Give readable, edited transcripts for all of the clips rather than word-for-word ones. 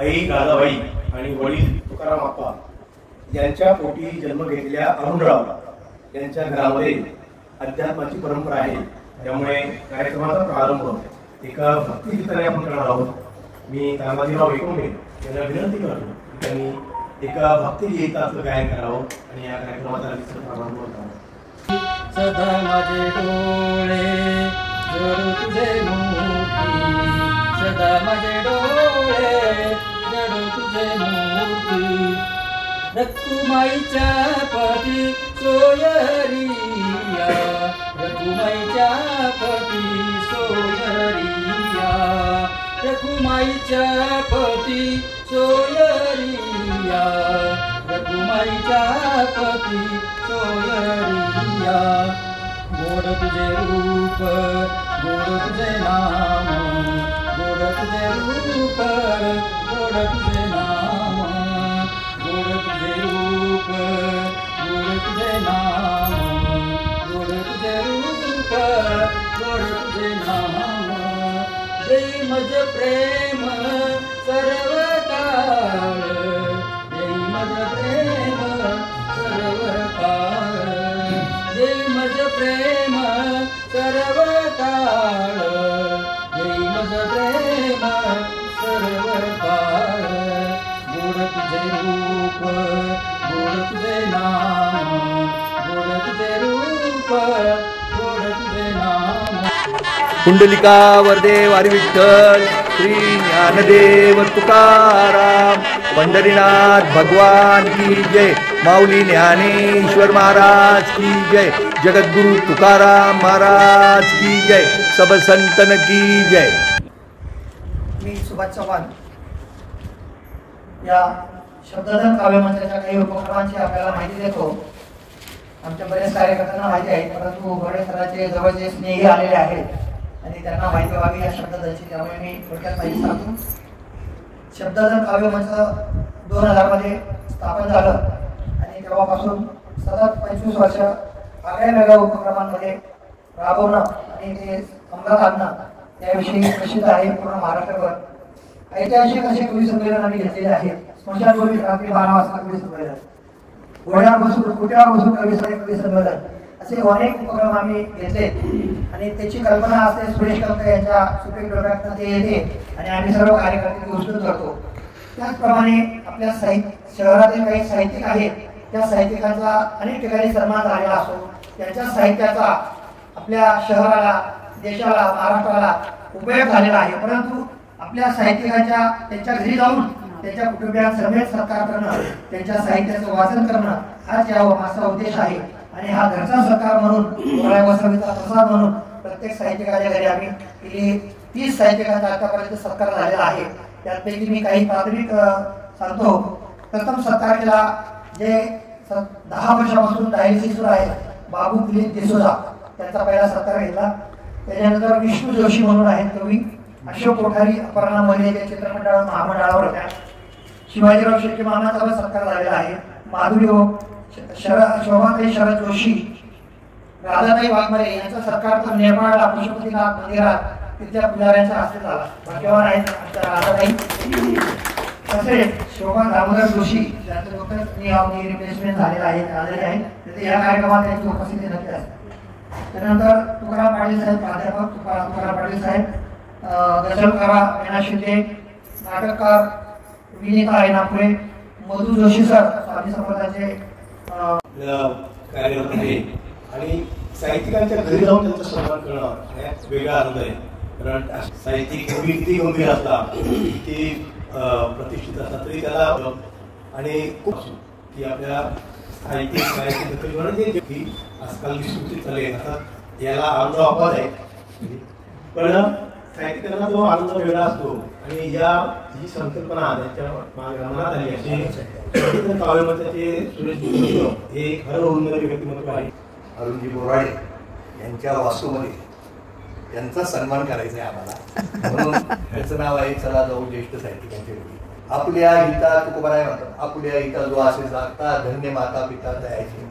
आई राधाबाई आणि वडील तुकाराम आप्पा यांच्या पोटी जन्म घेतलेल्या अरुणराव यांच्या घरामध्ये अध्यात्माची परंपरा आहे। त्यामुळे कार्यक्रमाचा प्रारंभ एका भक्तिगीताने आपण करणार आहोत। मी तानाजीराव एकूणे यांना विनंती करतो की त्यांनी एका भक्तिगीताचं गायन करावं आणि या कार्यक्रमाचा प्रारंभ करावा। सदा माझे डोळे जडू तुझे मूर्ती, सदा माझे डोळे जडू तुझे मूर्ती, रखुमाईच्या पती सोयरिया, रखुमाईच्या पती सोयरिया, रखुमाईच्या पती सोयरिया, रखुमाईच्या पती सोयरिया, गोड तुझे रूप गोड तुझे नाम, गोड तुझे रूप गोड तुझे नाम, गोड तुझे रूप गोड तुझे नाम, गोड तुझे रूप गोड तुझे नाम, देई मज प्रेम सर्व काळ, देई मज प्रेम सर्व काळ, देई मज प्रेम सर्व काळ, देई मज प्रेम सर्व काळ, गोड तुझे रूप गोड तुझे नाम, गोड तुझे रूप गोड तुझे नाम। कुंडलिका वरदे वारी विठ्ठल श्री ज्ञानदेव तुकाराम पंढरीनाथ भगवान की जय, माऊली ज्ञानेश्वर महाराज की जय, जगद्गुरु तुकाराम महाराज की जय, सब संतन की जय। मी सुभाष चव्हाण या शब्दधन काव्य मंचाच्या काही उपक्रमांची आपल्याला माहिती देतो। आमच्या बरेच कार्यकर्त्यांना माहिती आहे, परंतु बरेच सरांचे जवळचे स्नेही आलेले आहेत आणि त्यांना माहिती व्हावी या शब्दधनची, त्यामुळे मी थोडक्यात माहिती सांगतो। शब्दधन काव्य मंच 2000 मध्ये स्थापन झालं आणि तेव्हापासून सतत 25 वर्ष वेगवेगळ्या उपक्रमांमध्ये राबवणं आणि ते अंमलात आणणं त्याविषयी प्रसिद्ध आहे पूर्ण महाराष्ट्रभर। ऐतिहासिक असे कवी संमेलन आम्ही घेतलेले आहेत। स्मशानभूमीत रात्री 12 वाजता कवी संमेलन, घोड्यावर बसून कुट्यावर बसून कवी संमेलन, असे अनेक उपक्रम आम्ही घेतले आणि त्याची कल्पना असते सुरेश कवटे यांच्या सुप्रीम डोक्यात ते येते आणि आम्ही सर्व कार्यकर्ते विस्तृत करतो। त्याचप्रमाणे आपल्या शहरातील काही साहित्यिक आहेत, त्या साहित्यिकांचा अनेक ठिकाणी सन्मान झालेला असतो। त्यांच्या साहित्याचा आपल्या शहराला, देशाला, महाराष्ट्राला उपयोग झालेला आहे, परंतु आपल्या साहित्यिकांच्या त्यांच्या घरी जाऊन त्यांच्या कुटुंबियांसमेत सत्कार करणं, त्यांच्या साहित्याचं वाचन करणं हाच या माझा उद्देश आहे आणि हा घरचा सत्कार म्हणून वसवीचा प्रसाद म्हणून प्रत्येक साहित्यिकाच्या घरी आम्ही 30 साहित्यिकांचा आतापर्यंत सत्कार झालेला आहे। त्यापैकी मी काही प्राथमिक सांगतो। प्रथम सत्कार केला जे 10 वर्षापासून डायलिसिस सुरू आहे बाबू दिलीप डिसोजा, त्यांचा पहिला सत्कार घेतला। त्याच्यानंतर विष्णू जोशी म्हणून आहेत कवी, अशोक कोठारी अपर्णा मध्ये चित्रमंडळ महामंडळावर होत्या, शिवाजीराव शेट्टी मामाचा सत्कार झालेला आहे, माधुरी शोभाताई शरद जोशी, राधाताई वाघमारे यांचा सत्कार तर नेपाळला पशुपतीनाथ मंदिरात तिथल्या पुजाऱ्यांच्या हस्ते झाला। भाग्यवान आहेत राधाताई। तसेच शोभा दामोदर जोशी ज्यांचं डॉक्टर रिप्लेसमेंट झालेलं आहे, आलेले आहेत, तिथे या कार्यक्रमात त्यांची उपस्थिती नक्की असते। त्यानंतर तुकाराम पाटील साहेब, प्राध्यापक तुकाराम पाटील साहेब, गझलकारा मीना शिंदे, नाटककार विनीता नागपुरे, मधु जोशी सर स्वामी समर्थांचे कार्यरत आहे आणि साहित्यिकांच्या घरी जाऊन त्यांचा सन्मान करणं वेगळा आनंद आहे। कारण साहित्यिक किती गंभीर असतात, किती प्रतिष्ठित असतात तरी त्याला आणि खूप की आपल्या साहित्यिक दखल की आजकाल विस्मृती चालली आता याला आनंद आवाज आहे, पण साहित्यिकांना तो आनंद वेगळा असतो आणि या जी संकल्पना त्याच्या मनात आली अशी काव्यमंचाचे सुरेश हे खरं होणारे व्यक्तिमत्व आहे। अरुणजी बोराडे यांच्या वास्तूमध्ये त्यांचा सन्मान करायचा आहे आम्हाला, म्हणून त्याचं नाव आहे चला जाऊ ज्येष्ठ साहित्यिकांच्या घरी। आपल्या हिता तुकोबाराय म्हणतात, आपल्या हिता जो असे जागता धन्य माता पिता दयाची,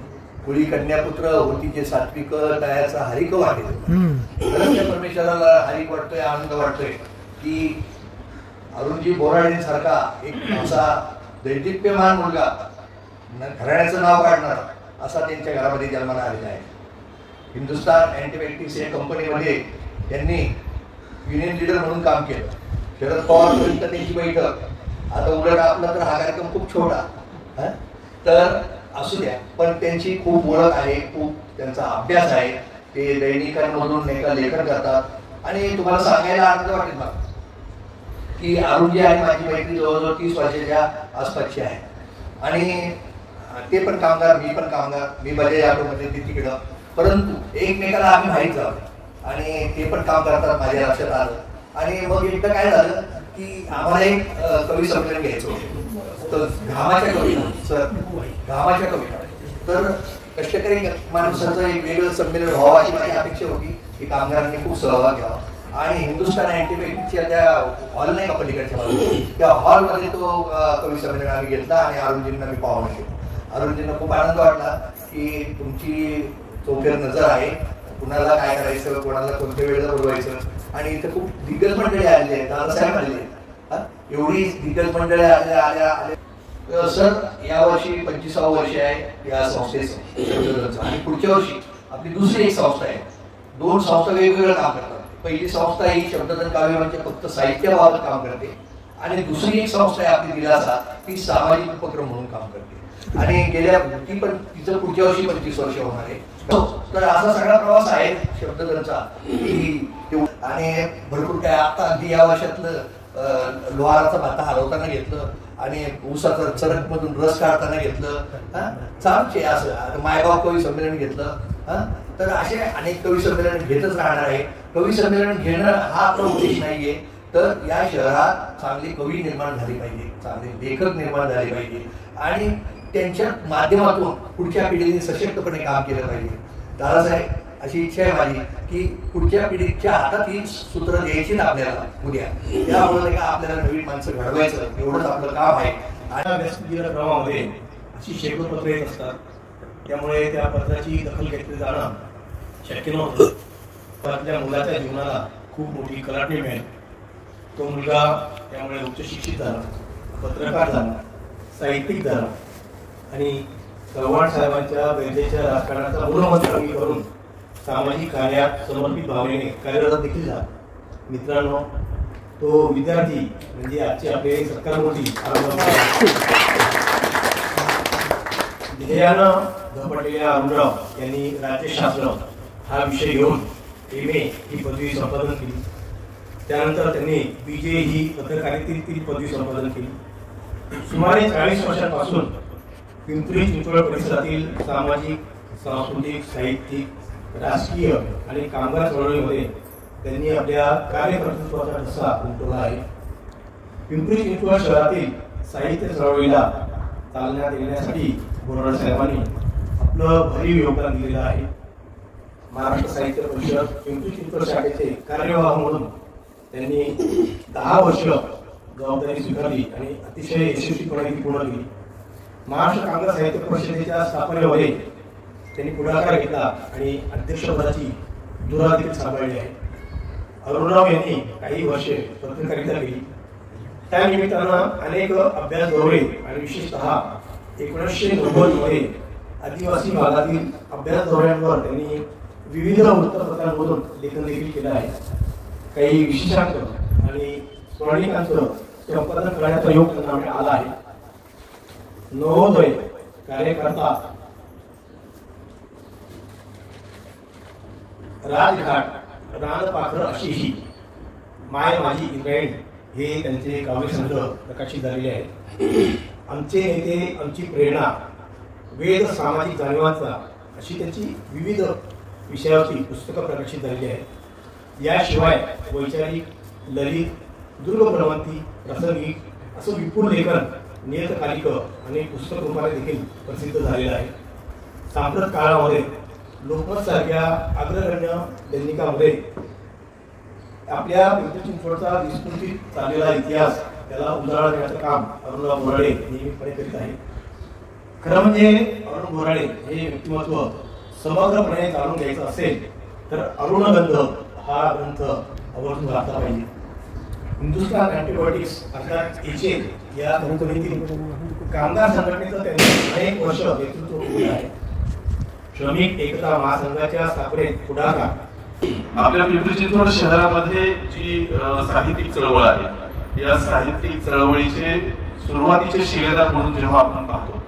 कुळी कन्यापुत्र होतीचे सात्विक दयाचा हरिक वाटेल। परमेश्वराला हरिक वाटतोय, आनंद वाटतोय की अरुणजी बोराडेंसारखा एक असा दैदिप्यमान मुलगा घराण्याचं नाव काढणार असा त्यांच्या घरामध्ये जन्माला आलेला आहे. हिंदुस्तान अँटिबायोटिक्स या कंपनीमध्ये त्यांनी युनियन लीडर म्हणून काम केलं. शरद पवारपर्यंत त्यांची बैठक. आता उलट आपला तर हा कार्यक्रम खूप छोटा तर असू द्या, पण त्यांची खूप ओळख आहे, खूप त्यांचा अभ्यास आहे. ते दैनिकांमधून लेखन करतात आणि तुम्हाला सांगायला आनंद वाटेल मला की अरुणजी आणि माझी मैत्री जवळजवळ 30 वर्षाच्या आसपासची आहे. आणि ते पण कामगार, मी पण कामगार. मी बजाज ऑटोमध्ये ते तिकडं, परंतु एकमेकाला आम्ही माहीत झालो आणि ते पण काम करतात माझ्या लक्षात आलं. आणि मग एकदा काय झालं की आम्हाला एक कवी संमेलन घ्यायचं होतं. तर घामाच्या कविता तर कष्टकरी माणसाचं एक वेगळं संमेलन व्हावं अशी माझी अपेक्षा होती की कामगारांनी खूप सहभाग घ्यावा. आणि हिंदुस्तान अँटिबायोटिक्सच्या त्या हॉल नाही का पलीकडच्या बाजूला, त्या हॉलमध्ये तो कवी संमेलन आम्ही घेतला आणि अरुणजींना मी पाहुणं केलं. अरुणजींना खूप आनंद वाटला की तुमची चौफेर नजर आहे, कुणाला काय करायचं, कोणाला कोणत्या वेळेला बोलवायचं. आणि इथं खूप दिग्गज मंडळी आलेली आहेत, दादासाहेब आलेले आहेत, एवढी दिग्गज मंडळी आल्या. सर यावर्षी 25वं वर्ष आहे या संस्थेचं आणि पुढच्या वर्षी आपली दुसरी एक संस्था आहे. 2 संस्था वेगवेगळं काम करतात. पहिली संस्था ही शब्दधन काव्य म्हणजे फक्त साहित्याबाबत काम करते आणि दुसरी एक संस्था आहे आपली दिलासा, ती सामाजिक उपक्रम म्हणून काम करते. आणि ती पण तिचं पुढच्या वर्षी 25 वर्ष होणार आहे. तर असा सगळा प्रवास आहे शब्दधनचा. आणि भरपूर काय आता अगदी या वर्षातलं लोहाराचा भाता हलवताना घेतलं आणि ऊसाचा चरक मधून रस काढताना घेतलं. चालूच असं मायबाप कवी संमेलन घेतलं. तर असे अनेक कवी संमेलन घेतच राहणार आहे. कवी संमेलन घेणं हा आपला उद्देश नाहीये. तर या शहरात चांगले कवी निर्माण झाले पाहिजे, चांगले लेखक निर्माण झाले पाहिजे आणि त्यांच्या माध्यमातून पुढच्या पिढीने सशक्तपणे काम केलं पाहिजे. दादासाहेब अशी इच्छा आहे माझी की पुढच्या पिढीच्या हातात ही सूत्र द्यायची ना आपल्याला उद्या. त्यामुळे आपल्याला नवीन माणसं घडवायचं एवढंच आपलं काम आहे. आणि व्यासपीठामध्ये अशी शेकडो पत्र येत असतात, त्यामुळे त्या पत्राची दखल घेतली जाणं शक्य नव्हतं. आपल्या मुलाच्या जीवनाला खूप मोठी कलाटणी मिळेल. तो मुलगा त्यामुळे उच्च शिक्षित झाला, पत्रकार झाला, साहित्यिक झाला आणि चव्हाण साहेबांच्या गरजेच्या राजकारणाचा मूलमंत्र कमी करून सामाजिक कार्यात समर्पित भावनेने कार्यरत देखील झाला. मित्रांनो, तो विद्यार्थी म्हणजे आजचे आपले सत्कारमूर्ती ध्येयानं झपटलेल्या अरुणराव यांनी राज्यशास्त्र हा विषय घेऊन MA ही पदवी संपादन केली. त्यानंतर त्यांनी BJ ही पत्रकारितेतील पदवी संपादन केली. सुमारे 40 वर्षांपासून पिंपरी चिंचवड परिसरातील सामाजिक, सांस्कृतिक, साहित्यिक, राजकीय आणि कामगार चळवळीमध्ये त्यांनी आपल्या कार्यकर्तृत्वाचा ठसा उमटवला आहे. पिंपरी चिंचवड शहरातील साहित्य चळवळीला चालना देण्यासाठी बोराडे साहेबांनी आपलं भरीव योगदान दिलेलं आहे. महाराष्ट्र साहित्य परिषद पिंपरी चिंचवड शाखेचे कार्यवाह म्हणून त्यांनी 10 वर्ष जबाबदारी स्वीकारली आणि अतिशय यशस्वीपणे ती पूर्ण केली. महाराष्ट्र कामगार साहित्य परिषदेच्या स्थापनेमध्ये त्यांनी पुढाकार घेतला आणि अध्यक्षपदाची धुरा देखील सांभाळली आहे. अरुणराव यांनी काही वर्षे पत्रकारिता केली. त्यानिमित्तानं अनेक अभ्यास दौरे आणि विशेषतः 1990 मध्ये आदिवासी भागातील अभ्यास दौऱ्यांवर त्यांनी विविध वृत्तपत्रांमधून लेखन देखील केलं आहे. काही विशेषांक आणि स्मरणिकांचं संपादन करण्याचा योग त्यांना आला आहे. नवोदय कार्यकर्ता, राजघाट, रानपाखरं अशी ही माय माझी इंग्लंड हे त्यांचे काव्यसंग्रह प्रकाशित झालेले आहेत. आमचे नेते आमची प्रेरणा, वेद सामाजिक जाणीवांचा अशी त्यांची विविध विषयावरची पुस्तकं प्रकाशित झालेली आहेत. याशिवाय वैचारिक, ललित, दुर्गप्रवंती, प्रासंगिक असं विपुल लेखन नियतकालिक आणि पुस्तक रूपाने देखील प्रसिद्ध झालेलं आहे. सांप्रत काळामध्ये लोकमत सारख्या अग्रगण्य दैनिकामध्ये आपल्या पिंपरी चिंचवडचा विस्मृतीत चाललेला इतिहास त्याला उजाळा देण्याचं काम अरुणराव बोराडे नियमितपणे करीत आहे. खरं म्हणजे अरुण बोराडे हे व्यक्तिमत्व समग्रपणे जाणून घ्यायचं असेल तर अरुणगंध हा ग्रंथ आवर्जून वाचला पाहिजे. हिंदुस्थान अँटीबायोटिक्स अर्थात एचएन या कंपनीतील कामगार संघटनेचं त्यांनी अनेक वर्ष नेतृत्व केले आहे. श्रमिक एकता महासंघाच्या स्थापनेत पुढाकार. आपल्या पिंपरी चिंचवड शहरामध्ये जी साहित्यिक चळवळ आहे, या साहित्यिक चळवळीचे सुरुवातीचे शिलेदार म्हणून जेव्हा आपण पाहतो,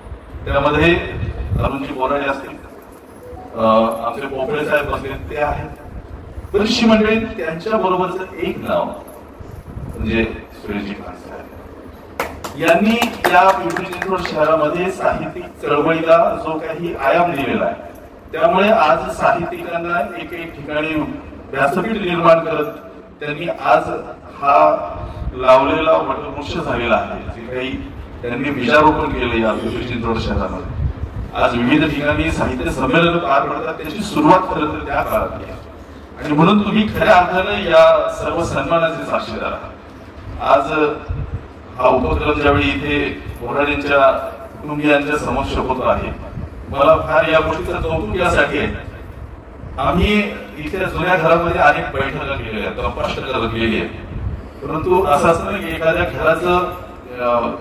त्यामध्ये अरुणजी बोराडे असतील, आमचे पोपळे साहेब असतील, ते आहेत. बरीचशी मंडळी. त्यांच्या बरोबरचं एक नाव म्हणजे सुरेशजी खान साहेब यांनी या पिंपरी चिंचवड शहरामध्ये साहित्यिक चळवळीला जो काही आयाम दिलेला आहे, त्यामुळे आज साहित्यिकांना एक ठिकाणी व्यासपीठ निर्माण करत त्यांनी आज हा लावलेला वटवृक्ष झालेला आहे. जे काही त्यांनी बीजारोपण केलं या पिंपरी चिंचवड शहरामध्ये, आज विविध ठिकाणी साहित्य संमेलन पार पडतात. त्याची सुरुवात खरं तर त्या काळात केली आणि म्हणून तुम्ही खऱ्या अर्थानं या सर्व सन्मानाचे साक्षीदार आहात. आज हा उपक्रम ज्यावेळी इथे बोराडेंच्या कुटुंबियांच्या समक्ष होत आहे, मला फार या गोष्टीचं कौतुक यासाठी आहे. आम्ही इथे जुन्या घरामध्ये अनेक बैठका केलेल्या आहेत, गप्पाष्टका रचलेली आहे. परंतु असं असतं ना की एखाद्या घराचं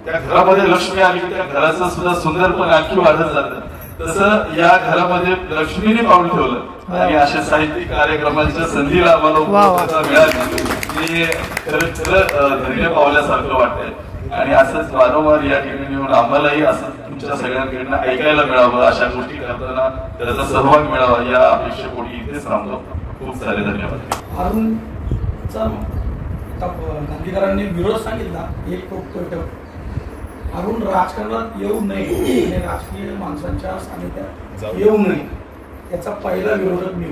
त्या घरामध्ये लक्ष्मी आली, त्या घराचं सुद्धा सुंदरपण आणखी वाढत जातं. तसं या घरामध्ये लक्ष्मीने पाऊल ठेवलं आणि अशा साहित्यिक कार्यक्रमांच्या संधीला आम्हाला मिळाली. खरं खरं धन्य पावल्यासारखं वाटतंय. आणि असंच वारंवार या ठिकाणी येऊन आम्हालाही असं तुमच्या सगळ्यांकडनं ऐकायला मिळावं, अशा गोष्टी करताना त्याचा सहभाग मिळावा या अपेक्षेपोटी इथेच थांबतो. खूप सारे धन्यवाद. अरुणचा गांधीकरांनी विरोध सांगितला एक अरुण राजकारणात येऊ नये आणि राजकीय माणसांच्या सानिध्यात येऊ नये याचा पहिला विरोधक मी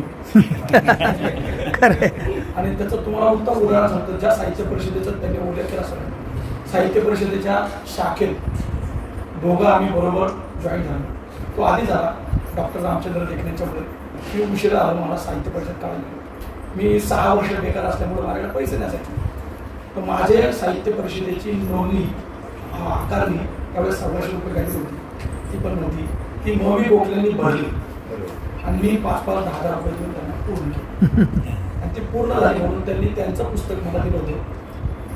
आणि त्याचं तुम्हाला उत्तम उदाहरण सांगतो. ज्या साहित्य परिषदेचं त्यांनी उल्लेख केला असेल, साहित्य परिषदेच्या शाखेत दोघं आम्ही बरोबर जॉईन झालो. तो आधी झाला डॉक्टर रामचंद्र देखण्यांच्यामुळे. मी उशिरा आलो, मला साहित्य परिषद काढायला. मी 6 वर्ष बेकार असल्यामुळे माझ्याकडे पैसे नसायचे. तर माझे साहित्य परिषदेची नोंदणी आकारणी त्यावेळेस 100 रुपये काढली होती. ती पण नव्हती, ती नोंदणी गोखलेंनी भरली आणि मी 5-5, 10,000 रुपये देऊन त्यांना पूर्ण केली. आणि ती पूर्ण झाली म्हणून त्यांनी त्यांचं पुस्तक मला दिलं होतं,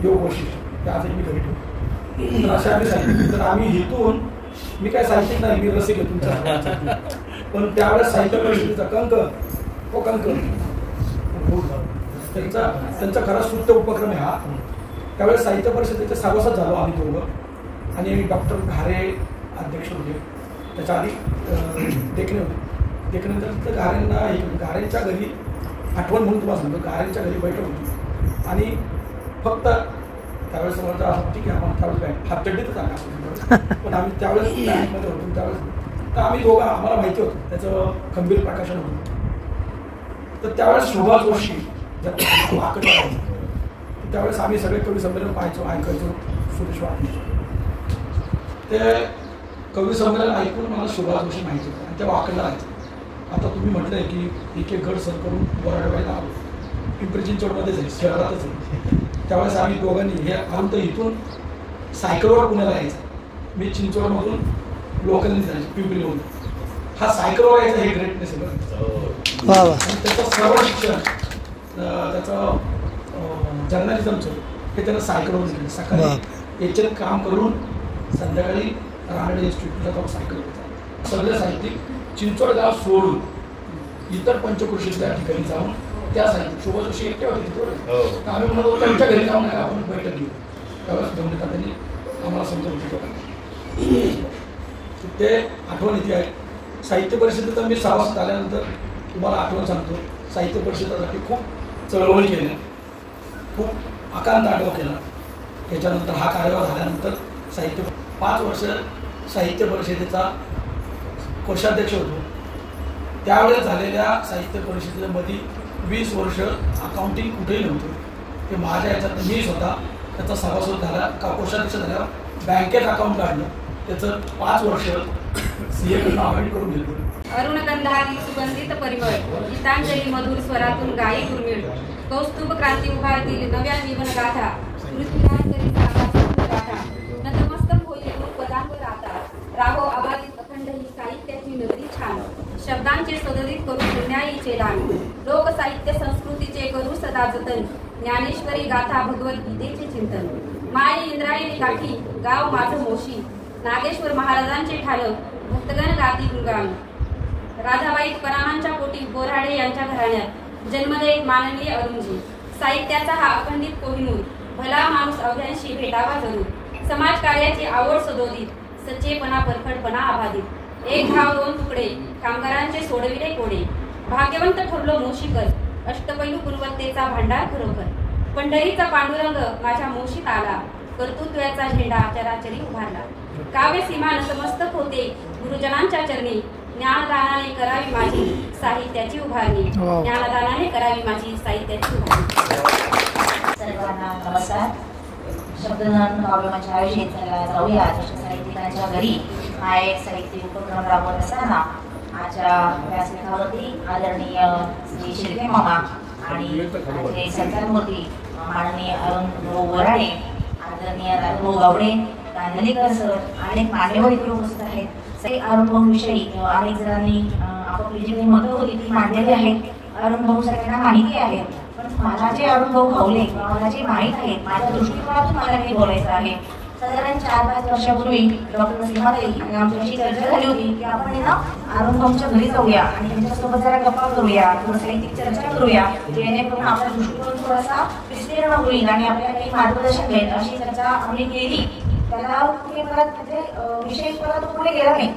योग वैशिष्ट्य. ते आजही मी घरी ठेवतो. तर अशा आम्ही साहित्यिक. तर आम्ही इथून, मी काय साहित्यिक नाही, मी रसिक आहे तुमच्या. पण त्यावेळेस साहित्य परिषदेचा कंक त्यांचा खरा सुप्त उपक्रम आहे हा. त्यावेळेस साहित्य परिषदेचे सभासद झालो आम्ही दोघं. आणि डॉक्टर घारे अध्यक्ष होते, त्याच्या आधी देखणे होते. देखण्यानंतर घारेंच्या घरी आठवण म्हणून तुम्हाला सांगतो, घारेंच्या घरी बैठक होती. आणि फक्त त्यावेळेस मला ठीक आहे, आम्हाला त्यावेळेस काय हात चड्डीतच आला, पण आम्ही त्यावेळेस बँकमध्ये होतो. त्यावेळेस तर आम्ही दोघं, आम्हाला माहिती होतं त्याचं खंबीर प्रकाशन होतं. तर त्यावेळेस शोभा जोशी त्यावेळेस आम्ही सगळे कवी संमेलन पाहायचो, ऐकायचो. सुरेश वाटणे ते कवी संमेलन ऐकून मला शोभा जोशी माहिती होतं आणि त्या वाकडला राहायचं. आता तुम्ही म्हटलंय की एक गड सर करून बोराडेवाडीला आलो, पिंपरी चिंचवडमध्येच आहे, शहरातच आहे. त्यावेळेस आम्ही दोघांनी हे आमचं इथून सायकलवर पुण्याला यायचं. मी चिंचवडमधून लोकलने जायचं पिंपरीमधून. हा सायकलवर यायचा हे ग्रेटनेस आहे. आणि त्याचं सर्व शिक्षण, त्याचं जर्नलिझमचं हे त्यानं सायकलवर केलं. सकाळी याच्यात काम करून संध्याकाळी रानडे इन्स्टिट्यूटला जाऊन सायकल होता. सगळे साहित्यिक चिंचवड गाव सोडून इतर पंचक्रोशीतल्या ठिकाणी जाऊन त्या साहित्यिक शोभा जोशी एकटे होते तिथं. आम्ही म्हणतो त्यांच्या घरी जाऊन नका आपण बैठक घेऊ. त्यावेळेस गमनीता त्यांनी आम्हाला समजवलं. ते आठवण इथे आहे. साहित्य परिषदेचा मी सहवास झाल्यानंतर तुम्हाला आठवण सांगतो, साहित्य परिषदेसाठी खूप चळवळी केल्या, खूप आकांत आढावा केला. त्याच्यानंतर हा कार्यभार झाल्यानंतर 5 वर्ष साहित्य परिषदेचा कोषाध्यक्ष होतो. त्यावेळेस झालेल्या साहित्य परिषदेमध्ये 20 वर्ष अकाउंटिंग कुठेही नव्हतं. ते माझ्या याच्यात मी स्वतः त्याचा सभासद झाला, कोषाध्यक्ष झाल्यावर बँकेत अकाउंट काढलं. त्याचं 5 वर्ष सीएकडनं अवॉइड करून घेतलं. अरुणगंधातील सुगंधित परिमळ, गीतांजली मधुर स्वरातून गायी दुर्मिळ, कौस्तुभ क्रांती उभारतील नव्या जीवन गाथा, पृथ्वीराजकरिता आकाशातून गाथा, नतमस्तक होईल पदांवर आता, राहो आबादित अखंड ही साहित्याची नगरी छान, शब्दांचे सदरीत करून निर्णयाचे दान, लोकसाहित्य संस्कृतीचे करू सदा जतन, ज्ञानेश्वरी गाथा भगवद्गीतेचे चिंतन माई इंद्रायणी काठी गाव माझं मोशी नागेश्वर महाराजांचे ठालं भक्तगण गाती गुणगान राधाबाई तुकारामांच्या पोटी बोराडे यांच्या घराण्यात जन्मले माननीय अरुणजी साहित्याचा हा अखंडित कोहिनूर भला माणूस अवघ्यांशी भेटावा जरूर समाज कार्याची आवड सदोदित सच्चेपणा परखडपणा अबाधित एक घाव दोन तुकडे कामगारांचे सोडविले कोडे भाग्यवंत ठरलो मोशीकर अष्टपैलू गुणवत्तेचा भांडार खरोखर पंढरीचा पांडुरंग माझ्या मोशीत आला कर्तृत्वाचा झेंडा चराचरी उभारला काव्य सीमा नतमस्तक होते गुरुजनांच्या चरणी ज्ञानदानाने करावी माझी साहित्याची उभारणी ज्ञानदानाने करावी माझी साहित्याची उभारणी। सर्वांना नमस्कार। शब्ददान काव्यमंच आयोजित जाऊया ज्येष्ठ साहित्यिकांच्या घरी हा एक साहित्य उपक्रम राबवत असताना आजच्या व्यासपीठावरती आदरणीय श्री शिर्के मामा आणि सरकारमूर्ती माननीय अरुण वराडे आदरणीय राघव गावडे गांधलीकर सर अनेक मान्यवर इथे उपस्थित आहेत। सगळे अरुण भाऊविषयी अनेक जणांनी आपापली जी काही मतं होती ती मांडलेली आहेत। अरुण भाऊ सगळ्यांना माहिती आहे पण मला जे अरुण भाऊ भावले मला जे माहीत आहे माझ्या दृष्टिकोनातून मला काही बोलायचं आहे। साधारण 4-5 वर्षापूर्वी डॉक्टर सीमाताई आणि आमच्याशी चर्चा झाली होती की आपण ना अरुण भाऊंच्या घरी जाऊया आणि त्यांच्यासोबत जरा गप्पा करूया थोडं साहित्यिक चर्चा करूया जेणेकरून आपला दृष्टिकोन थोडासा विस्तीर्ण होईल आणि आपल्याला काही मार्गदर्शन मिळेल अशी चर्चा आम्ही केली। त्याला कुठे परत म्हणजे विषय परत पुढे गेला नाही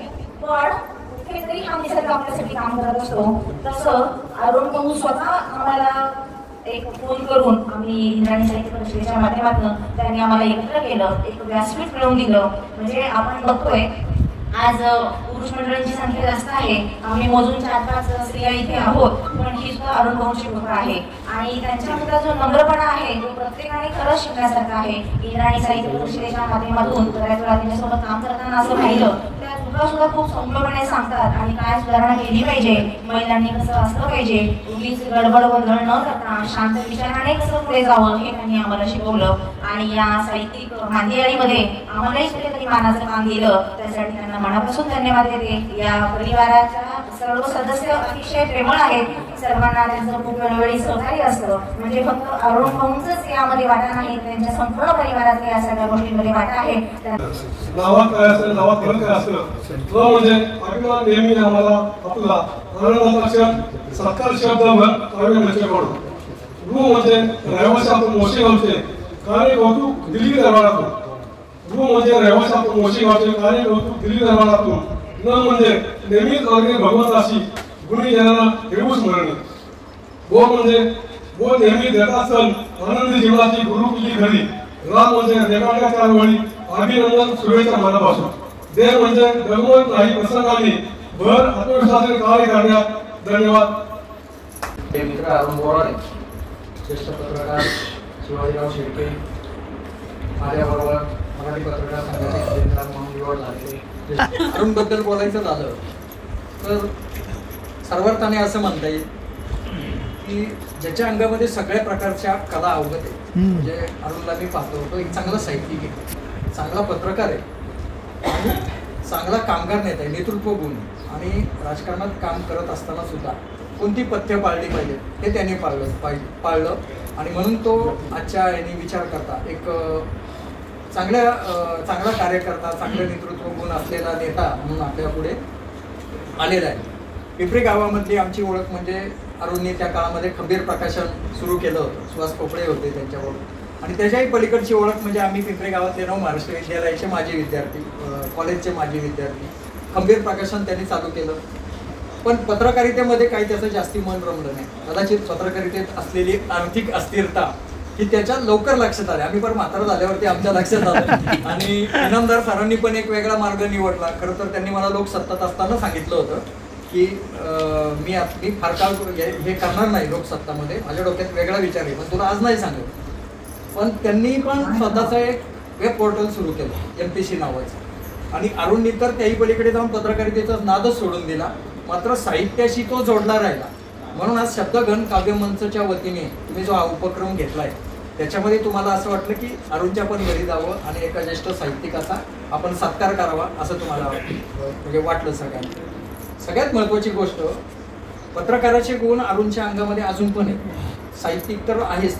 पण कुठेतरी हा निसर्ग आपल्यासाठी काम करत असतो तसं अरुण भाऊ स्वतः आम्हाला एक फोन करून आम्ही इंद्रायणी साहित्य परिषदेच्या माध्यमातून त्यांनी आम्हाला एकत्र केलं एक व्यासपीठ मिळवून दिलं। म्हणजे आपण बघतोय आज पुरुष मंडळींची संख्या जास्त आहे आम्ही मोजून 4-5 स्त्रिया इथे आहोत पण ही सुद्धा अरुण भाऊंची कृपा आहे आणि त्यांच्यामध्ये जो नम्रपणा आहे तो प्रत्येकाने खरंच शिकण्यासारखा आहे। इंद्रायणी साहित्य परिषदेच्या माध्यमातून बऱ्याच वेळा त्यांच्यासोबत काम करताना असं पाहिलं त्या सुद्धा खूप संपलपणे सांगतात आणि काय सुधारणा केली पाहिजे महिलांनी कसं असलं पाहिजे उगीच गडबड गोंधळ न करता शांत विचाराने कसं पुढे जावं हे त्यांनी आम्हाला शिकवलं आणि या साहित्यिक मांदियाळीमध्ये आम्हालाही कुठेतरी मानाचं काम दिलं त्यासाठी त्यांना मनापासून धन्यवाद देते। या परिवाराच्या सर्व सदस्य अतिशय प्रेमळ आहेत सर्वांना त्यांचं खूप वेळोवेळी सहकार्य असतं म्हणजे फक्त अरुण भाऊंचंच यामध्ये वाटा नाही त्यांच्या संपूर्ण परिवारात या सगळ्या गोष्टींमध्ये वाटा आहे। गावात काय असेल गावात घर काय असलं म्हणजे पाठीमागे नेहमी आम्हाला आपला आनंदाचा सत्कार शब्द काव्य म्हणजे पडतो म्हणजे रहिवासी आपण मोशी गावचे कार्य कौतुक दिल्ली दरबारातून म्हणजे रहिवासी आपण मोशी गावचे कार्य कौतुक दिल्ली दरबारातून न म्हणजे नेहमीच अगदी भगवंताशी गुणीजनांना हेळू स्मरणी गो म्हणजे गो नेहमी देता सण आनंदी जीवनाची गुरु केली घडी राम म्हणजे रेखाटकाच्या वळी अभिनंदन शुभेच्छा मनापासून देव म्हणजे गमवत नाही प्रसंगाने भर आत्मविश्वासाने कार्य करण्यात धन्यवाद। मित्र अरुण बोराडे ज्येष्ठ पत्रकार शिवाजीराव शिर्के माझ्याबरोबर मराठी पत्रकार संघाचे म्हणून निवड झालेले अरुण बद्दल बोलायचं झालं तर सर्वार्थाने असं म्हणता येईल की ज्याच्या अंगामध्ये सगळ्या प्रकारच्या कला अवगत आहे म्हणजे अरुणला मी पाहतो तो एक चांगला साहित्यिक आहे चांगला पत्रकार आहे आणि चांगला कामगार नेता आहे नेतृत्व गुण आणि राजकारणात काम करत असताना सुद्धा कोणती पथ्य पाळली पाहिजे हे त्याने पाळलं आणि म्हणून तो आजच्या यांनी विचार करता एक चांगला कार्यकर्ता चांगलं नेतृत्व गुण असलेला नेता म्हणून आपल्या पुढे आलेला आहे। पिंपरी गावामधली आमची ओळख म्हणजे अरुणने त्या काळामध्ये खंबीर प्रकाशन सुरू केलं होतं सुहास पोपळे होते त्यांच्याबरोबर आणि त्याच्याही पलीकडची ओळख म्हणजे आम्ही पिंपरी गावातले 9 महाराष्ट्र विद्यालयाचे माजी विद्यार्थी कॉलेजचे माजी विद्यार्थी खंबीर प्रकाशन त्यांनी चालू केलं पण पत्रकारितेमध्ये काही त्याचं जास्ती मन रमलं नाही कदाचित पत्रकारितेत असलेली आर्थिक अस्थिरता की त्याच्या लवकर लक्षात आले आम्ही पण म्हातारं झाल्यावरती आमच्या लक्षात आलं आणि इनामदार सरांनी पण एक वेगळा मार्ग निवडला खरं तर त्यांनी मला लोकसत्तात असताना सांगितलं होतं की मी फार काळ हे करणार नाही लोकसत्तामध्ये माझ्या डोक्यात वेगळा विचार आहे पण तुला आज नाही सांगत पण त्यांनी पण स्वतःचं एक वेब पोर्टल सुरू केलं MPC नावाचं आणि अरुणनी तर त्याही पलीकडे जाऊन पत्रकारितेचा नादच सोडून दिला मात्र साहित्याशी तो जोडला राहिला म्हणून आज शब्दगण काव्यमंचच्या वतीने तुम्ही जो हा उपक्रम घेतलाय त्याच्यामध्ये तुम्हाला असं वाटलं की अरुणच्या पण घरी जावं आणि एका ज्येष्ठ साहित्यिकाचा आपण सत्कार करावा असं तुम्हाला म्हणजे वाटलं सगळ्यात महत्त्वाची गोष्ट पत्रकाराचे गुण अरुणच्या अंगामध्ये अजून पण आहे साहित्यिक तर आहेच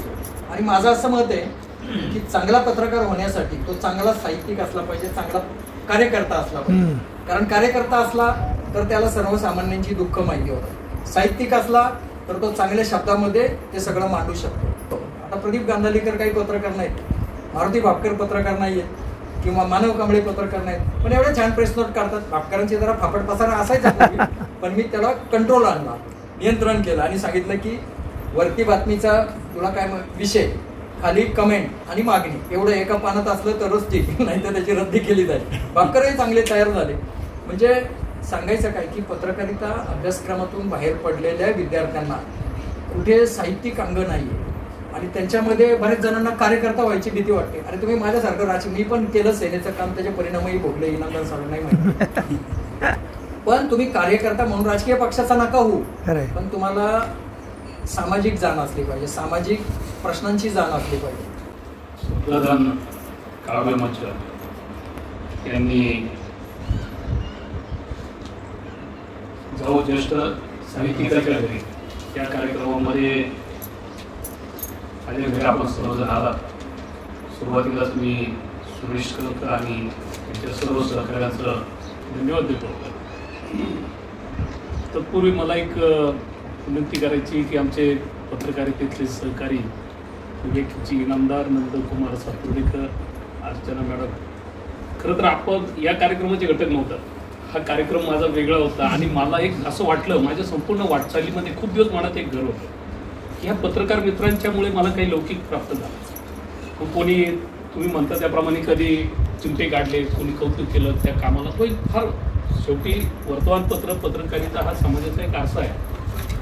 आणि माझं असं मत आहे की चांगला पत्रकार होण्यासाठी तो चांगला साहित्यिक असला पाहिजे, चांगला कार्यकर्ता असला पाहिजे. कारण कार्यकर्ता असला तर त्याला सर्वसामान्यांची दुःख माहिती होतात. साहित्यिक असला तर तो चांगल्या शब्दामध्ये ते सगळं मांडू शकतो. आता प्रदीप गांधालीकर काही पत्रकार नाहीत, मारुती भापकर पत्रकार नाहीयेत किंवा मानव कांबळे पत्रकार नाहीत, पण एवढे छान प्रेस नोट काढतात. भापकरांची जरा फापट पसारा असायचा पण मी त्याला कंट्रोल आणला, नियंत्रण केलं आणि सांगितलं की वरती बातमीचा तुला काय विषय, खाली कमेंट आणि मागणी एवढं एका पानात असलं तरच ठीक, नाही तर त्याची रद्दी केली जाईल. भापकरही चांगले तयार झाले. म्हणजे सांगायचं काय की पत्रकारिता अभ्यासक्रमातून बाहेर पडलेल्या विद्यार्थ्यांना कुठे साहित्यिक अंग नाहीये आणि त्यांच्यामध्ये बऱ्याच जणांना कार्यकर्ता व्हायची भीती वाटते. आणि तुम्ही माझ्यासारखं मी पण केलं सेनेचं काम, त्याचे परिणामही भोगले, इनामदार साहेब नाही माहिती. पण तुम्ही कार्यकर्ता म्हणून राजकीय पक्षाचा नका होऊ, पण तुम्हाला सामाजिक जाण असली पाहिजे, सामाजिक प्रश्नांची जाण असली पाहिजे. शुद्धधन काव्यमंच यांनी जाऊ ज्येष्ठ साहित्यिकाच्या घरी या कार्यक्रमामध्ये माझ्या घरी आपण सर्वजण आलात. सुरुवातीलाच मी सुरेश कलकर आणि त्यांच्या सर्व सहकार्याचं धन्यवाद देतो. तत्पूर्वी मला एक विनंती करायची की आमचे पत्रकारितेतले सहकारी विवेकची इनामदार नंदकुमार सातुर्डीकर, अर्चना मॅडम, खरं तर आपण या कार्यक्रमाचे घटक नव्हता. हा कार्यक्रम माझा वेगळा होता आणि मला एक असं वाटलं माझ्या संपूर्ण वाटचालीमध्ये खूप दिवस मनात एक घर होतं की ह्या पत्रकार मित्रांच्यामुळे मला काही लौकिक प्राप्त झालं. कोणी तुम्ही म्हणता त्याप्रमाणे कधी चिमटे काढले, कोणी कौतुक केलं त्या कामाला. तो एक फार शेवटी वर्तमानपत्र पत्रकारिता हा समाजाचा एक आरसा आहे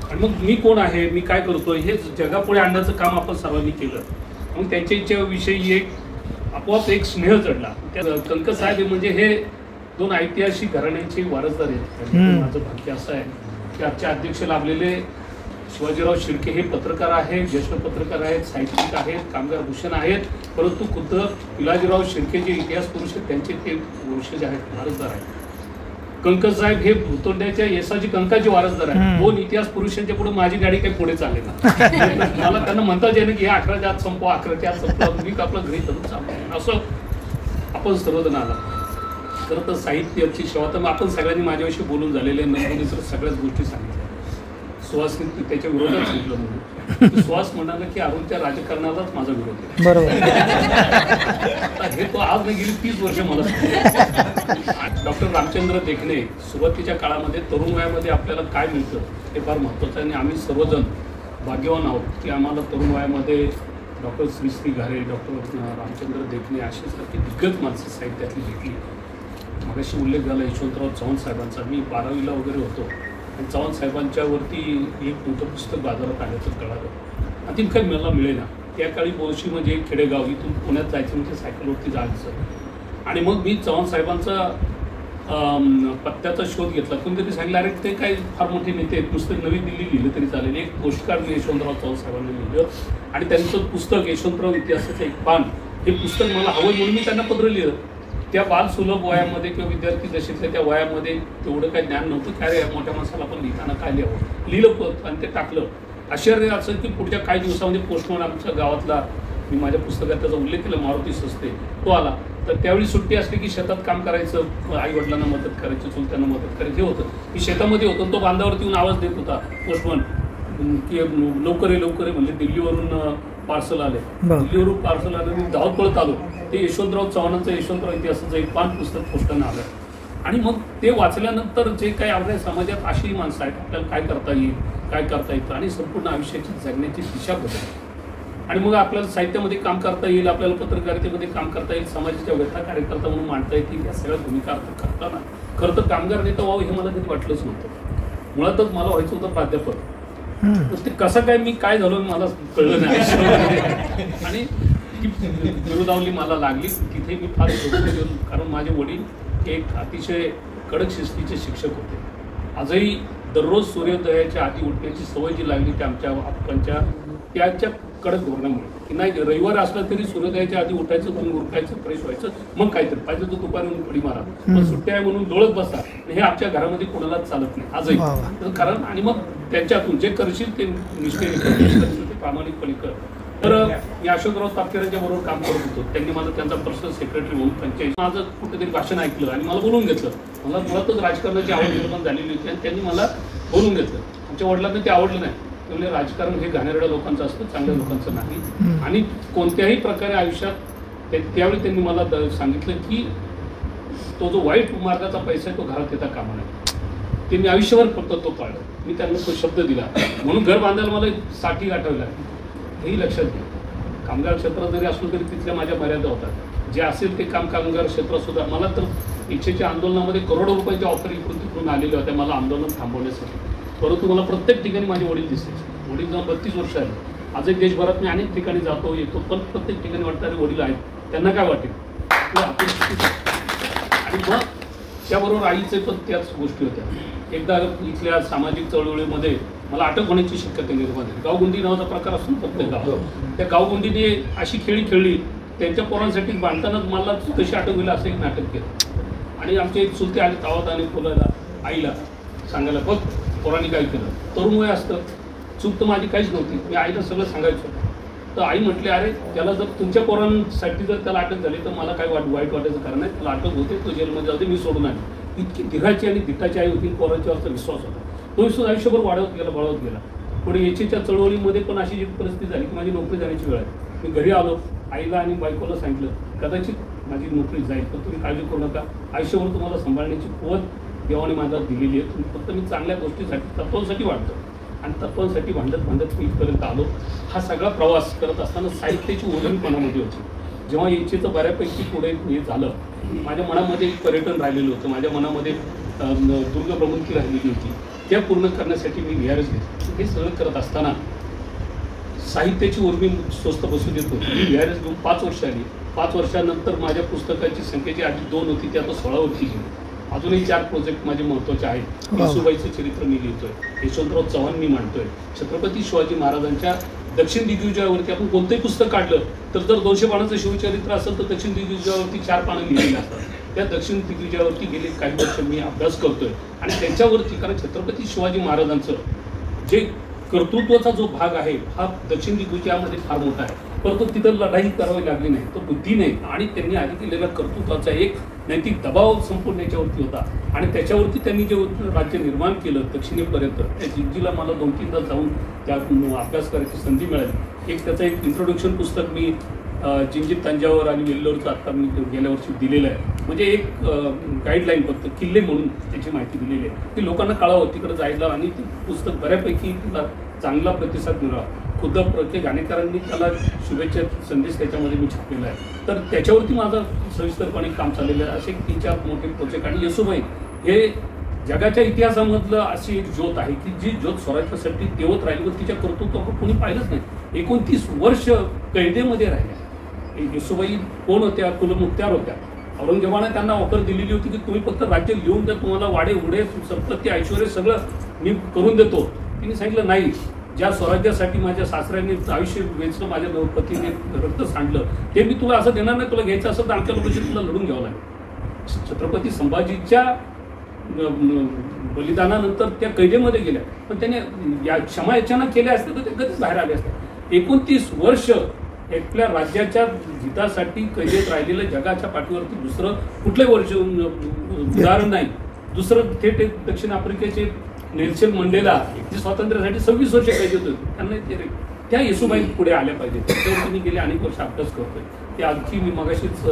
आणि मग मी कोण आहे, मी काय करतोय हे जगापुढे आणण्याचं काम आपण सर्वांनी केलं. मग त्यांच्याविषयी एक आपोआप एक स्नेह चढला. त्या कणकर साहेब म्हणजे हे दोन ऐतिहासिक घराण्यांचे वारसदार आहेत. माझं भाग्य असं आहे की आजचे अध्यक्ष लाभलेले शिवाजीराव शिर्के हे पत्रकार आहेत, ज्येष्ठ पत्रकार आहेत, साहित्यिक आहेत, कामगार भूषण आहेत, परंतु खुद्द पिलाजीराव शिर्के जे इतिहास पुरुष आहेत त्यांचे ते वंशज आहेत, वारसदार आहेत. कणकर साहेब हे भूतोंड्याच्या यशाची कंकाचे वारसदार आहेत. दोन इतिहास पुरुषांच्या पुढे माझी गाडी काही पुढे चालली ना. मला त्यांना म्हणताच येणं की हे 11च्या आत संपवा, 11च्या आत संपवा, मी आपलं घरी करून चालू असं आपण सर्वजण आला. खरं तर साहित्याची सेवा तर आपण सगळ्यांनी माझ्याविषयी बोलून झालेले नाही, सगळ्याच गोष्टी सांगितल्या. सुहासने त्याच्या विरोधात सांगितलं म्हणून सुहास म्हणाला की अरुणच्या राजकारणालाच माझा विरोध आहे. बरोबर. हे तो आज नाही गेली 30 वर्ष मला. डॉक्टर रामचंद्र देखणे सुरुवातीच्या काळामध्ये तरुण वयामध्ये आपल्याला काय मिळतं हे फार महत्त्वाचं आहे आणि आम्ही सर्वजण भाग्यवान आहोत की आम्हाला तरुण वयामध्ये डॉक्टर श्री घारे, डॉक्टर रामचंद्र देखणे अशासारखी दिग्गज माणसं साहित्यातली भेटली. मगाशी उल्लेख झाला यशवंतराव चव्हाण साहेबांचा. मी 12वीला वगैरे होतो आणि चव्हाण साहेबांच्या वरती एक मोठं पुस्तक बाजारात आल्याचं कळालं आणि काय मला मिळेना. त्या काळी बोळशी म्हणजे एक खेडेगाव, इथून पुण्यात जायचं म्हणजे सायकलवरती जायचं. आणि मग मी चव्हाण साहेबांचा पत्त्याचा शोध घेतला. कोणतरी सांगितलं अरे ते काय फार मोठे नेते आहेत, नुसतं नवी दिल्ली लिहिलं तरी चालेल. एक पोस्टकार्ड मी यशवंतराव चव्हाण साहेबांनी लिहिलं आणि त्यांचं पुस्तक यशवंतराव इतिहासाचं एक पान, हे पुस्तक मला हवं म्हणून मी त्यांना पत्र लिहिलं. त्या बालसुलभ वयामध्ये किंवा विद्यार्थी दशेतल्या त्या वयामध्ये तेवढं काही ज्ञान नव्हतं. काय रे मोठ्या माणसाला पण लिहिताना काय लिहावं, लिहिलं आणि ते टाकलं. आश्चर्य असं की पुढच्या काही दिवसामध्ये पोस्टमन आमच्या गावातला, मी माझ्या पुस्तकात त्याचा उल्लेख केला, मारुती सस्ते, तो आला. तर त्यावेळी सुट्टी असली की शेतात काम करायचं, आई वडिलांना मदत करायची, चुलत्यांना मदत करायची. हे होतं मी शेतामध्ये होतो. तो बांधावरती येऊन आवाज देत होता पोस्टमन की लवकर आहे म्हणजे दिल्लीवरून पार्सल आले. दिल्लीवरून पार्सल आलं. मी धावत पळत आलो. ते यशवंतराव चव्हाणांचं यशवंतराव इतिहासाचं एक पान पुस्तक पोस्टानं आलं आणि मग ते वाचल्यानंतर जे काही आपल्या समाजात अशी माणसं आहेत, आपल्याला काय करता येईल, काय करता येतं आणि संपूर्ण आयुष्याची जगण्याची दिशा बदलते. आणि मग आपल्याला साहित्यामध्ये काम करता येईल, आपल्याला पत्रकारितेमध्ये काम करता येईल, समाजाच्या व्यथा कार्यकर्ता म्हणून मांडता येतील. या सगळ्या भूमिका करताना खरं तर कामगार नेता व्हावं हे मला कधी वाटलंच नव्हतं. मुळातच मला व्हायचं होतं प्राध्यापक. ते कसं काय मी काय झालो मला कळलं नाही. आणि ती विरोधावली मला लागली. तिथे मी फार घेऊन, कारण माझे वडील एक अतिशय कडक शिस्तीचे शिक्षक होते. आजही दररोज सूर्योदयाच्या आधी उठण्याची सवय जी लागली त्या आमच्या आप्पांच्या त्याच्या कडक धोरणामुळे की नाही रविवार असला तरी सूर्योदयाच्या आधी उठायचं, तुम्ही उरकायचं, फ्रेश व्हायचं, मग काहीतरी पाहिजे तो दुपारी म्हणून पडी मारा, पण सुट्ट्या आहे म्हणून डोळत बसा. हे आमच्या घरामध्ये कोणालाच चालत नाही आजही. कारण आणि मग त्यांच्यातून जे करशील ते निष्ठेने कर, ते प्रामाणिकपणे कर. तर मी अशोकराव तापकेरांच्या बरोबर काम करत होतो. त्यांनी मला त्यांचा पर्सनल सेक्रेटरी म्हणून पंचायत माझं कुठेतरी भाषण ऐकलं आणि मला बोलवून घेतलं. मला मुळातच राजकारणाची आवड निर्माण झालेली होती आणि त्यांनी मला बोलवून घेतलं. आमच्या वडिलांना ते आवडलं नाही. म्हणजे राजकारण हे घाणेरड्या लोकांचं असतं, चांगल्या लोकांचं नाही. आणि कोणत्याही प्रकारे आयुष्यात त्यावेळी त्यांनी मला सांगितलं की तो जो वाईट मार्गाचा पैसा आहे तो घरात येता कामा नये. ते मी आयुष्यभर फक्त तो पाळलं. मी त्यांना तो शब्द दिला. म्हणून घर बांधायला मला 60 गाठावी लागली. हेही लक्षात घ्या. कामगार क्षेत्र जरी असलं तरी तिथल्या माझ्या मर्यादा होतात. जे असेल ते कामगार क्षेत्र सुद्धा मला तर इच्छेच्या आंदोलनामध्ये करोडो रुपयाच्या ऑफर इकडून तिकडून आलेल्या होत्या मला आंदोलन थांबवण्यासाठी. परंतु मला प्रत्येक ठिकाणी माझे वडील दिसते. वडील जाऊन 32 वर्ष आले. आजही देशभरात मी अनेक ठिकाणी जातो येतो, पण प्रत्येक ठिकाणी वाटणारे वडील आहेत. त्यांना काय वाटेल. आणि मग त्याबरोबर आईचे पण त्याच गोष्टी होत्या. एकदा इथल्या सामाजिक चळवळीमध्ये मला अटक होण्याची शक्यता निर्माण झाली. गावगुंडी नावाचा प्रकार असतो प्रत्येक गावात. त्या गावगुंडीने अशी खेळी खेळली त्यांच्या पोरांसाठी बांधतानाच मला कशी अटक होईल असं एक नाटक केलं. आणि आमचे एक चुलते आले तावात आणि बोलायला आईला सांगायला, बघ पोरांनी काय केलं. तरुण वय असतं, चूक तर माझी काहीच नव्हती. मी आईला सगळं सांगायचं. तर आई म्हटली, अरे त्याला जर तुमच्या पोरांसाठी जर त्याला अटक झाली तर मला काय वाईट वाटायचं कारण नाही. त्याला अटक होते, तो जेलमध्ये जाते, मी सोडून आले. इतकी दिघाची आणि दिटाची आई होती. पोरांच्यावरचा विश्वास होता. तो विश्वास आयुष्यभर वाढवत गेला वाढवत गेला. पुढे याचीच्या चळवळीमध्ये पण अशी जी परिस्थिती झाली की माझी नोकरी जाण्याची वेळ आहे. मी घरी आलो, आईला आणि बायकोला सांगितलं, कदाचित माझी नोकरी जाईल पण तुम्ही काळजी करू नका. आयुष्यभर तुम्हाला सांभाळण्याची कुवत देवाने माझ्या दिलेली आहे. तुम्ही फक्त मी चांगल्या गोष्टीसाठी तत्वांसाठी वाढतो. आणि तत्वांसाठी भांडत मी इथपर्यंत आलो. हा सगळा प्रवास करत असताना साहित्याची ओळख मनामध्ये होती. जेव्हा याचीचं बऱ्यापैकी पुढे हे झालं, माझ्या मनामध्ये एक पर्यटन राहिलेलं होतं. माझ्या मनामध्ये दुर्ग भ्रमंती राहिलेली होती. त्या पूर्ण करण्यासाठी मी VRS घेतली. हे सगळं करत असताना साहित्याची उर्मी स्वस्त बसू देत होती. मी VRS घेऊन 5 वर्ष आली. 5 वर्षानंतर माझ्या पुस्तकाची संख्येची आधी 2 होती, ती आता 16 वरती गेली. अजूनही 4 प्रोजेक्ट माझे महत्त्वाचे आहेत. येसुबाईचं चरित्र मी लिहितोय, यशवंतराव चव्हाण मी मांडतोय, छत्रपती शिवाजी महाराजांच्या दक्षिण दिग्विजयावरती आपण कोणतंही पुस्तक काढलं तर जर 200 पानाचं शिवचरित्र असेल तर दक्षिण दिग्विजयावरती 4 पानं लिहिलेली असतात. त्या दक्षिण दिग्विजयावरती गेले काही वर्ष मी अभ्यास करतोय आणि त्याच्यावरती, कारण छत्रपती शिवाजी महाराजांचं जे कर्तृत्वाचा जो भाग आहे हा दक्षिण दिग्विजयामध्ये फार मोठा आहे. परंतु तिथं लढाई करावी लागली नाही, तो बुद्धीने आणि त्यांनी आधी केलेल्या कर्तृत्वाचा एक नैतिक दबाव संपूर्ण याच्यावरती होता. आणि त्याच्यावरती त्यांनी जे राज्य निर्माण केलं दक्षिणेपर्यंत, त्या जिंजीला मला 2-3दा जाऊन त्यात अभ्यास करायची संधी मिळाली. एक त्याचं एक इंट्रोडक्शन पुस्तक मी जिंजी तंजावर आणि वेल्लोरचं आत्ता मी गेल्या वर्षी दिलेलं आहे. म्हणजे एक गाईडलाईन फक्त किल्ले म्हणून त्याची माहिती दिलेली आहे की लोकांना कळावं तिकडं जायला. आणि ते पुस्तक बऱ्यापैकी तिला चांगला प्रतिसाद मिळावा. खुद्द प्रत्येक गाणेकरांनी त्याला शुभेच्छा संदेश त्याच्यामध्ये मी छापलेला आहे. तर त्याच्यावरती माझं सविस्तरपणे काम चाललेलं आहे. असे 3-4 मोठे प्रोजेक्ट. आणि येसुबाई हे जगाच्या इतिहासामधलं अशी एक ज्योत आहे की जी ज्योत स्वराज्यासाठी तेवत राहिली व तिच्या कर्तृत्वावर कोणी पाहिलंच नाही. 29 वर्ष कैदेमध्ये राहिल्या. येसुबाई कोण होत्या? कुलमुक्त्यार होत्या. औरंगजेबाने त्यांना ऑफर दिलेली होती की तुम्ही फक्त राज्य लिहून द्या, तुम्हाला वाडे उडे संपत्ती ऐश्वर्य सगळं मी करून देतो. तिने सांगितलं नाही, ज्या स्वराज्यासाठी माझ्या सासऱ्यांनी आयुष्य वेचलं, माझ्या पतीने रक्त सांडलं, ते मी तुला असं देणार नाही. तुला घ्यायचं असं तर आमच्या लोकांशी तुला लढून घ्यावं लागेल. छत्रपती संभाजीच्या बलिदानानंतर त्या कैदेमध्ये गेल्या, पण त्याने या क्षमा याचना केल्या असते तर ते कधीच बाहेर आले असते. 29 वर्ष आपल्या राज्याच्या हितासाठी कैदेत राहिलेलं जगाच्या पाठीवरती दुसरं कुठलंही वर्ष उदाहरण नाही. दुसरं थेट दक्षिण आफ्रिकेचे नेल्सन मंडेला जे स्वातंत्र्यासाठी 26 वर्ष कैदेत होते, त्यांना त्या येसुबाई पुढे आल्या पाहिजेत. त्याच्यावर मी गेले अनेक वर्ष अभ्यास करतोय. ते आणखी मी मगाशीच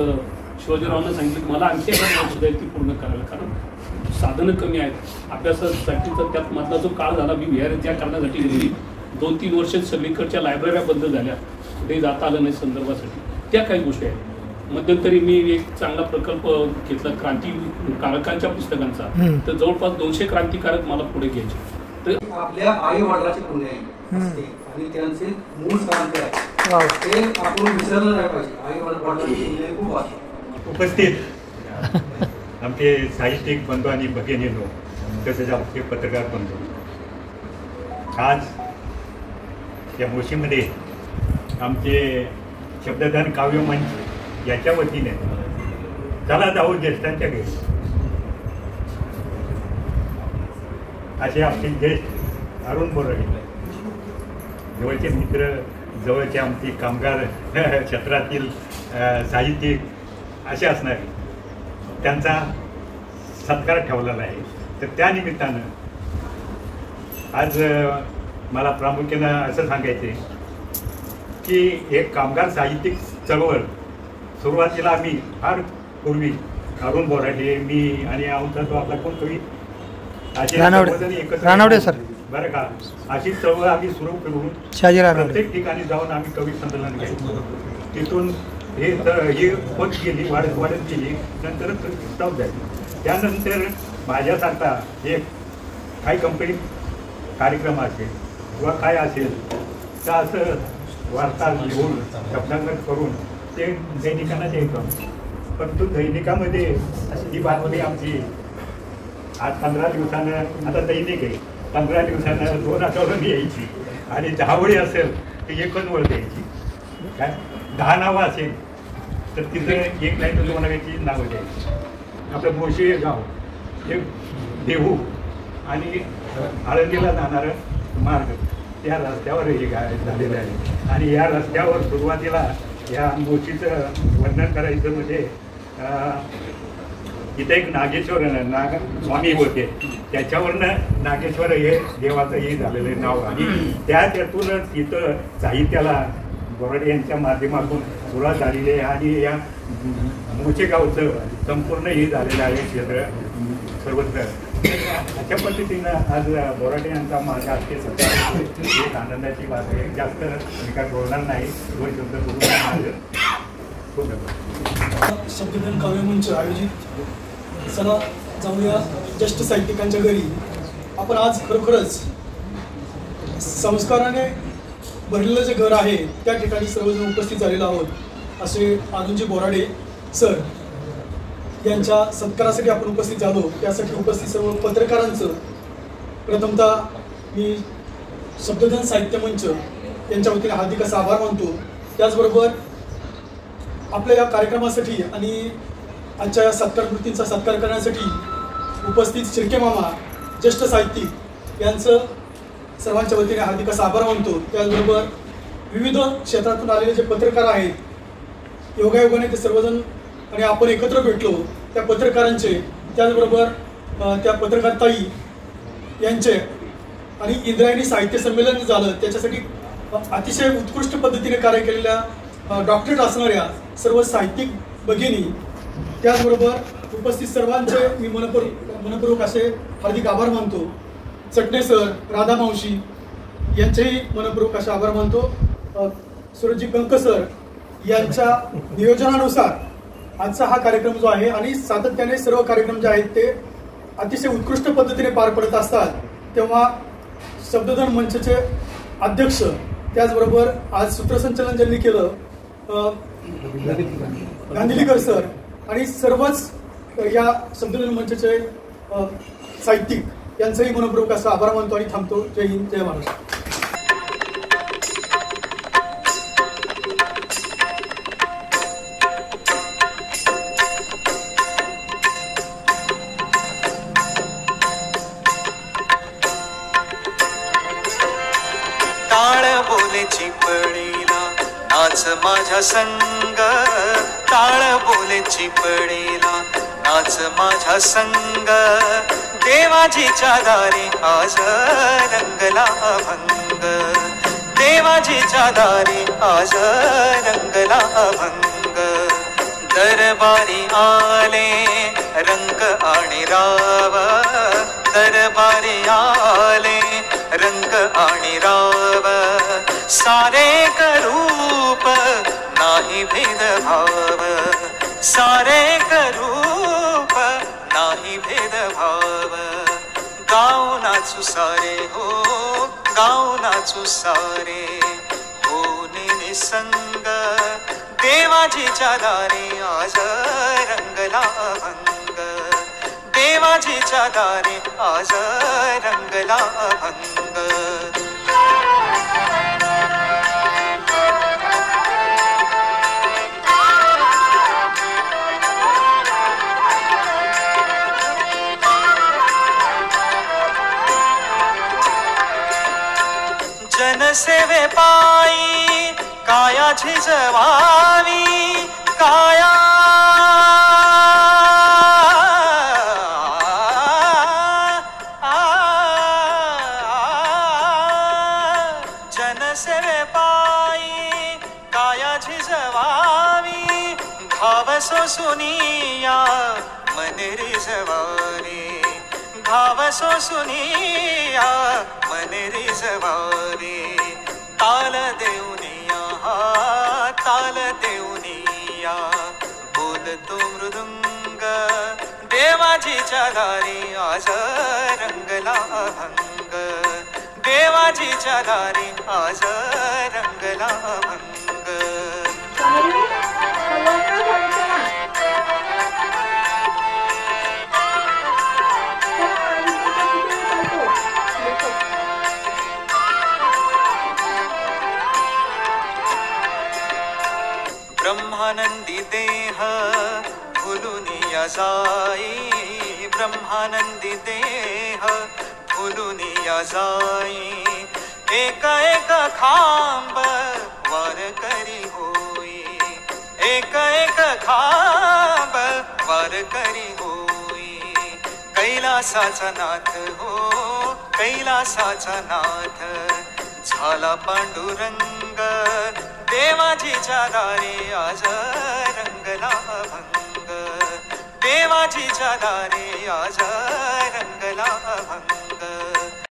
शिवाजीरावांना सांगितलं की मला आणखी एक वर्ष ती पूर्ण करायला, कारण साधनं कमी आहेत अभ्यासासाठी. तर त्यात मधला जो काळ झाला, मी VRS ज्या कारणासाठी गेली 2-3 वर्ष सगळीकडच्या लायब्रऱ्या बंद झाल्या, कुठेही जाता आलं नाही संदर्भासाठी, त्या काही गोष्टी आहेत. मध्यंतरी मी एक चांगला प्रकल्प घेतला क्रांतिकारकांच्या पुस्तकांचा. तर जवळपास 200 क्रांतिकारक मला पुढे घ्यायचे. तर आपल्या आई वडिलाची पुण्य असते आणि त्यांचे मूळ क्रांती आहे, ते आपण विसरलं नाही पाहिजे. आई वडिलांची पुण्य खूप असते. उपस्थित आमचे साहित्यिक बंधू आणि भगिनींनो, तसेच आमचे पत्रकार बंधू, आज या मोशीमध्ये आमचे शब्ददान काव्यमंच याच्या वतीने चला जाऊ ज्येष्ठांच्या घरी असे आमचे ज्येष्ठ अरुण बोराडे, जवळचे मित्र जवळचे आमची कामगार क्षेत्रातील साहित्यिक असे असणारे त्यांचा सत्कार ठेवलेला आहे. तर त्या निमित्तानं आज मला प्रामुख्यानं असं सांगायचं आहे की एक कामगार साहित्यिक चळवळ सुरुवातीला आम्ही फार पूर्वी अरुण बोराटे, मी आणि आमचा तो आपला कोण कवी रानवडे सर बरं का, अशी चळवळ आम्ही सुरू करून प्रत्येक ठिकाणी जाऊन आम्ही कवी संमेलन घ्यायचो. तिथून हे होत गेली, वाढत गेली, नंतर स्टॉप झाली. त्यानंतर माझ्यासारखा एक काही कंपनी कार्यक्रम असेल किंवा काय असेल तर असं वार्ता लिहून शब्दांकन करून ते दैनिकांना द्यायचं. परंतु दैनिकामध्ये ही बातमी आमची आज 15 दिवसानं, आता दैनिक आहे, 15 दिवसानं 2 आठवड्यानं यायची आणि 10 वळी असेल तर 1 वळ द्यायची. काय 10 नावं असेल तर तिथं 1 नाही तर 2 वेळची नावं द्यायची. आपलं मोशी गाव हे देहू आणि आळंदीला जाणारं मार्ग त्या रस्त्यावर हे झालेलं आहे. आणि या रस्त्यावर सुरुवातीला या मोशीचं वर्णन करायचं म्हणजे इथं एक नागेश्वर स्वामी होते, त्याच्यावरनं नागेश्वर हे देवाचं हे झालेलं नाव. आणि त्यातूनच इथं साहित्याला बोराडे यांच्या माध्यमातून सुरुवात झालेली आहे. आणि या मोशेगावचं संपूर्ण हे झालेलं आहे क्षेत्र सर्वत्र. अशा पद्धतीनं आज बोराडे यांचा माझ्या हस्ते सत्कार एक आनंदाची बात आहे. जास्त मी काय बोलणार नाही, 2 शब्द बोलून माझं खूप धन्यवाद. शब्ददान काव्यमंच आयोजित चला जाऊया ज्येष्ठ साहित्यिकांच्या घरी. आपण आज खरोखरच संस्काराने भरलेलं जे घर आहे त्या ठिकाणी सर्वजण उपस्थित झालेलो आहोत. असे अरुणजी बोराडे सर यांच्या सत्कारासाठी आपण उपस्थित झालो. त्यासाठी उपस्थित सर्व पत्रकारांचं प्रथमतः मी शब्ददान साहित्य मंच यांच्या वतीने हार्दिक असा आभार मानतो. त्याचबरोबर आपल्या या कार्यक्रमासाठी आणि आजच्या या सत्कारवृत्तींचा सत्कार करण्यासाठी उपस्थित शिर्के मामा ज्येष्ठ साहित्यिक यांचं सर्वांच्या वतीने हार्दिक असा आभार मानतो. त्याचबरोबर विविध क्षेत्रातून आलेले जे पत्रकार आहेत, योगायोगाने ते सर्वजण आणि आपण एकत्र भेटलो त्या पत्रकारांचे, त्याचबरोबर त्या पत्रकार ताई यांचे आणि इंद्रायणी साहित्य संमेलन झालं त्याच्यासाठी अतिशय उत्कृष्ट पद्धतीने कार्य केलेल्या डॉक्टरेट असणाऱ्या सर्व साहित्यिक भगिनी, त्याचबरोबर उपस्थित सर्वांचे मी मनपूर्वक असे हार्दिक आभार मानतो. चटणे सर, राधा मावशी यांचेही मनपूर्वक असे आभार मानतो. सूरजजी कंक सर यांच्या नियोजनानुसार आजचा हा कार्यक्रम जो आहे आणि सातत्याने सर्व कार्यक्रम जे आहेत ते अतिशय उत्कृष्ट पद्धतीने पार पडत असतात. तेव्हा शब्ददान मंचचे अध्यक्ष, त्याचबरोबर आज सूत्रसंचलन ज्यांनी केलं गांधीलीकर सर आणि सर्वच या शब्ददान मंचचे साहित्यिक यांचंही मनपूर्वक असा आभार मानतो आणि थांबतो. जय हिंद, जय महाराष्ट्र. नाच माझ्या संग, टाळ बोले चिपडेला नाच माझ्या संग. देवाजीच्या दारी आज रंगला भंग, देवाजीच्या दारी आज रंगला भंग. दरबारी आले रंग आणि राव, दरबारी आले रंग आणि राव. सारे करूप नाही भेदभाव, सारे करूप नाही भेदभाव. गाव नाचू सारे हो, गाव नाचू सारे हो निसंग. देवाजीच्या दारी आज रंगला भंग, देवाजीच्या दारी आज रंगला भंग. जनसेवे पायी काया झिजवावी काया जनसेवे पायी काया झिजवावी घाव सोसुनिया मन रिझवावी घाव सोसुनिया मन रिझवावी ताल देऊनिया ताल देऊनिया बोलतो मृदुंग देवाजीच्या दारी आज रंगला अभंग देवाजीच्या दारी आज रंगला अभंग ब्रह्मानंदी देह फुलुनिया जाई ब्रह्मानंदी देह फुलुनिया जाई एक एक खांब वार करी होई एक एक खांब वार करी होई कैलासाचा नाथ हो कैलासाचा नाथ झाला पांडुरंग देवाजीच्या दारी आज रंगला अभंग देवाजीच्या दारी आज रंगला अभंग